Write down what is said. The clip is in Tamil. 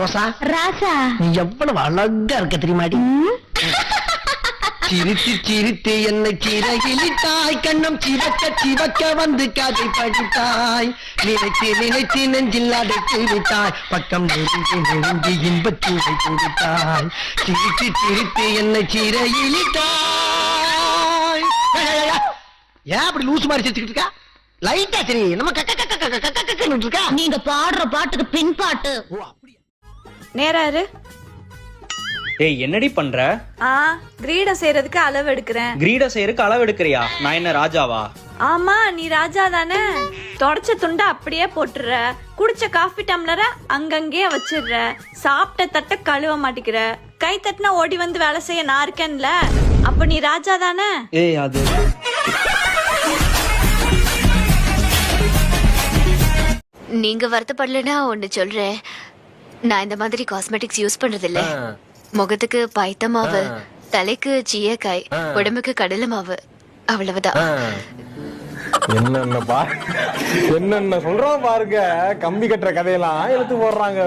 ரோசா ராசா நீ எவ்வளவு அழகா இருக்க தெரியுமாடி? சிரித்து சிரித்து என்னை சிறகிலிட்டாய், கண்ணம் சிவக்க சிவக்க வந்து கதை படித்தாய், நினைத்து நினைத்து நெஞ்சில் அடைத்து விட்டாய், பக்கம் நெருங்கி நெருங்கி இன்பச்சூடை கொடுத்தாய், சிரித்து சிரித்து என்னை சிறகிலிட்டாய். ஏன் அப்படி லூசு மாதிரி சிரிச்சுக்கிட்டு இருக்கா? லைட்டா சரி நம்ம இருக்கா. நீங்க பாடுற பாட்டுக்கு பின் பாட்டு. நேராரு. டேய் என்னடி பண்ற? கிரீடம் செய்யறதுக்கு அளவு எடுக்கிறேன். கிரீடம் செய்யறதுக்கு அளவு எடுக்கிறியா? நான் என்ன ராஜாவா? ஆமா நீ ராஜா தானே. தொடச்ச துண்டை அப்படியே போட்டுற, குடிச்ச காஃபி டம்ளரை அங்கங்கே வச்சிடுற, சாப்பிட்ட தட்டை கழுவ மாட்டிக்கிற, கை தட்டினா ஓடி வந்து வேலை செய்ய நான் இருக்கேன்ல, அப்ப நீ ராஜா தானே? ஏய் அது நீங்க வருத்தப்படலன்னா ஒண்ணு சொல்றேன். நான் இந்த மாதிரி காஸ்மெட்டிக்ஸ் யூஸ் பண்றது இல்ல. முகத்துக்கு பைத்த மாவு, தலைக்கு சீயக்காய், உடம்புக்கு கடலை மாவு, அவ்வளவுதான். என்னென்ன சொல்றோம் பாருங்க. கம்பி கட்டுற கதையெல்லாம் எடுத்து போடுறாங்க.